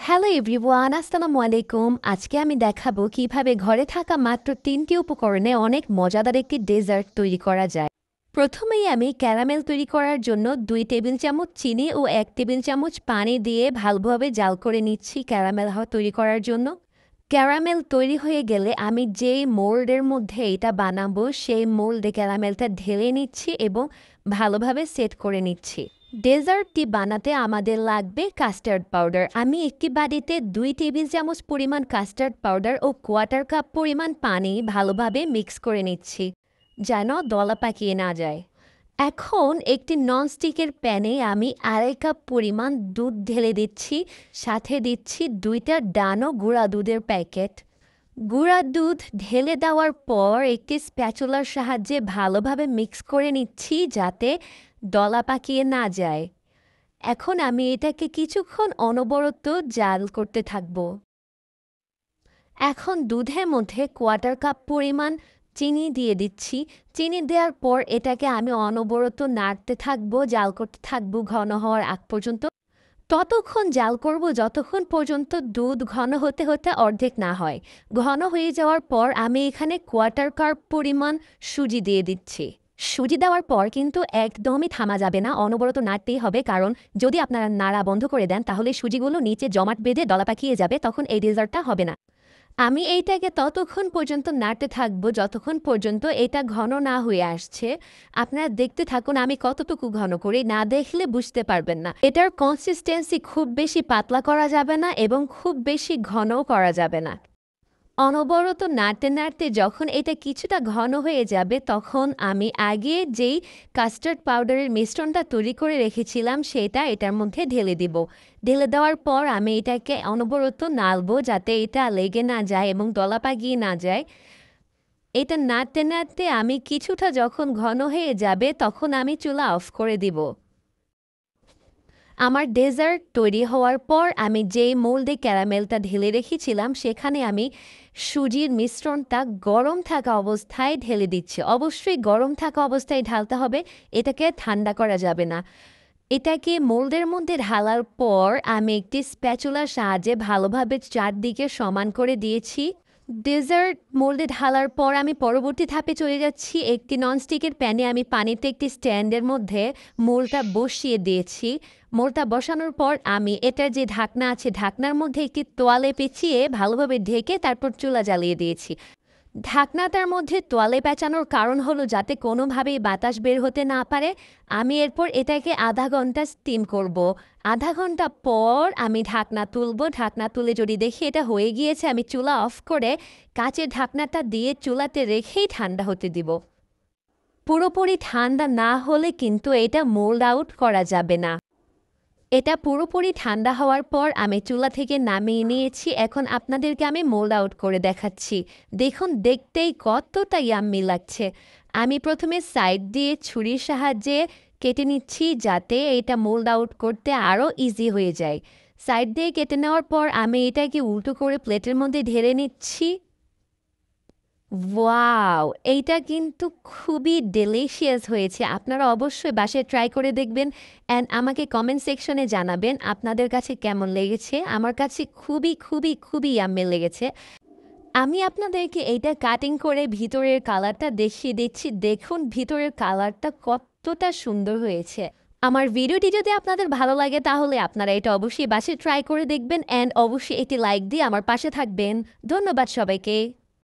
Hello everyone, আসসালামু আলাইকুম। আজকে আমি দেখাবো কিভাবে ঘরে থাকা মাত্র ৩টি উপকরণে অনেক মজাদার একটি ডেজার্ট তৈরি করা যায়। প্রথমেই আমি ক্যারামেল তৈরি করার জন্য ২ টেবিল চামচ চিনি ও ১ টেবিল চামচ পানি দিয়ে ভালোভাবে জাল করে নিচ্ছি ক্যারামেল তৈরি করার জন্য। ক্যারামেল তৈরি হয়ে গেলে আমি যেই মোল্ডের মধ্যে এটা বানাবো সেই মোল্ডে ক্যারামেলটা ঢেলে নিচ্ছি এবং ভালোভাবে সেট করে নিচ্ছি। ডেজার্টটি বানাতে আমাদের লাগবে কাস্টার্ড পাউডার। আমি একটি বাটিতে ২ টেবিল চামচ পরিমাণ কাস্টার্ড পাউডার ও কোয়ার্টার কাপ পরিমাণ পানি ভালোভাবে মিক্স করে নিচ্ছি, যেন দলা পাকিয়ে না যায়। এখন একটি ননস্টিকের প্যানে আমি ২.৫ কাপ পরিমাণ দুধ ঢেলে দিচ্ছি, সাথে দিচ্ছি ২টা ডানো গুঁড়া দুধের প্যাকেট। গুঁড়া দুধ ঢেলে দেওয়ার পর একটি স্প্যাচুলার সাহায্যে ভালোভাবে মিক্স করে নিচ্ছি যাতে দলা পাকিয়ে না যায়। এখন আমি এটাকে কিছুক্ষণ অনবরত জাল করতে থাকব। এখন দুধের মধ্যে কোয়ার্টার কাপ পরিমাণ চিনি দিয়ে দিচ্ছি। চিনি দেওয়ার পর এটাকে আমি অনবরত নাড়তে থাকবো, জাল করতে থাকবো ঘন হওয়ার আগ পর্যন্ত। ততক্ষণ জাল করব যতক্ষণ পর্যন্ত দুধ ঘন হতে হতে অর্ধেক না হয়। ঘন হয়ে যাওয়ার পর আমি এখানে কোয়ার্টার কাপ পরিমাণ সুজি দিয়ে দিচ্ছি। সুজি দেওয়ার পর কিন্তু একদমই থামা যাবে না, অনবরত নাড়তেই হবে, কারণ যদি আপনারা নাড়া বন্ধ করে দেন তাহলে সুজিগুলো নিচে জমাট বেঁধে দলা পাকিয়ে যাবে, তখন এই ডেজার্টটা হবে না। আমি এইটাকে ততক্ষণ পর্যন্ত নাড়তে থাকবো যতক্ষণ পর্যন্ত এটা ঘন না হয়ে আসছে। আপনারা দেখতে থাকুন আমি কতটুকু ঘন করি, না দেখলে বুঝতে পারবেন না। এটার কনসিস্টেন্সি খুব বেশি পাতলা করা যাবে না এবং খুব বেশি ঘনও করা যাবে না। অনবরত নাড়তে নাড়তে যখন এটা কিছুটা ঘন হয়ে যাবে তখন আমি আগে যেই কাস্টার্ড পাউডারের মিশ্রণটা তৈরি করে রেখেছিলাম সেটা এটার মধ্যে ঢেলে দিব। ঢেলে দেওয়ার পর আমি এটাকে অনবরত নাড়বো যাতে এটা লেগে না যায় এবং দলা পাকিয়ে না যায়। এটা নাড়তে নাড়তে আমি কিছুটা যখন ঘন হয়ে যাবে তখন আমি চুলা অফ করে দিব। আমার ডেজার্ট তৈরি হওয়ার পর আমি যেই মোল্ডে ক্যারামেলটা ঢেলে রেখেছিলাম সেখানে আমি সুজির মিশ্রণটা গরম থাকা অবস্থায় ঢেলে দিচ্ছি। অবশ্যই গরম থাকা অবস্থায় ঢালতে হবে, এটাকে ঠান্ডা করা যাবে না। এটাকে মোল্ডের মধ্যে ঢালার পর আমি একটি স্প্যাচুলার সাহায্যে ভালোভাবে চারদিকে সমান করে দিয়েছি। ডেজার্ট মোল্ডে ঢালার পর আমি পরবর্তী ধাপে চলে যাচ্ছি। একটি ননস্টিকের প্যানে আমি পানিতে একটি স্ট্যান্ডের মধ্যে মোল্ডটা বসিয়ে দিয়েছি। মোল্ডটা বসানোর পর আমি এটার যে ঢাকনা আছে ঢাকনার মধ্যে একটি তোয়ালে পেঁচিয়ে ভালোভাবে ঢেকে তারপর চুলা জ্বালিয়ে দিয়েছি। ঢাকনাটার মধ্যে তোয়ালে পেঁচানোর কারণ হলো যাতে কোনোভাবেই বাতাস বের হতে না পারে। আমি এরপর এটাকে আধা ঘন্টা স্টিম করব। আধা ঘন্টা পর আমি ঢাকনা তুলব। ঢাকনা তুলে যদি দেখি এটা হয়ে গিয়েছে আমি চুলা অফ করে কাচের ঢাকনাটা দিয়ে চুলাতে রেখেই ঠান্ডা হতে দিব। পুরোপুরি ঠান্ডা না হলে কিন্তু এটা মোল্ড আউট করা যাবে না। এটা পুরোপুরি ঠান্ডা হওয়ার পর আমি চুলা থেকে নামিয়ে নিয়েছি। এখন আপনাদেরকে আমি মোল্ড আউট করে দেখাচ্ছি। দেখুন দেখতেই কতটা ইয়াম্মি লাগছে। আমি প্রথমে সাইড দিয়ে ছুরির সাহায্যে কেটে নিচ্ছি যাতে এটা মোল্ড আউট করতে আরও ইজি হয়ে যায়। সাইড দিয়ে কেটে নেওয়ার পর আমি এটাকে উল্টো করে প্লেটের মধ্যে ঢেলে নিচ্ছি। ওয়াও! এইটা কিন্তু খুবই ডেলিশিয়াস হয়েছে। আপনারা অবশ্যই বাসায় ট্রাই করে দেখবেন অ্যান্ড আমাকে কমেন্ট সেকশনে জানাবেন আপনাদের কাছে কেমন লেগেছে। আমার কাছে খুবই, খুবই, খুবই ইয়াম্মি লেগেছে। আমি আপনাদেরকে এইটা কাটিং করে ভিতরের কালারটা দেখিয়ে দিচ্ছি। দেখুন ভিতরের কালারটা কতটা সুন্দর হয়েছে। আমার ভিডিওটি যদি আপনাদের ভালো লাগে তাহলে আপনারা এটা অবশ্যই বাসায় ট্রাই করে দেখবেন অ্যান্ড অবশ্যই একটি লাইক দিয়ে আমার পাশে থাকবেন। ধন্যবাদ সবাইকে।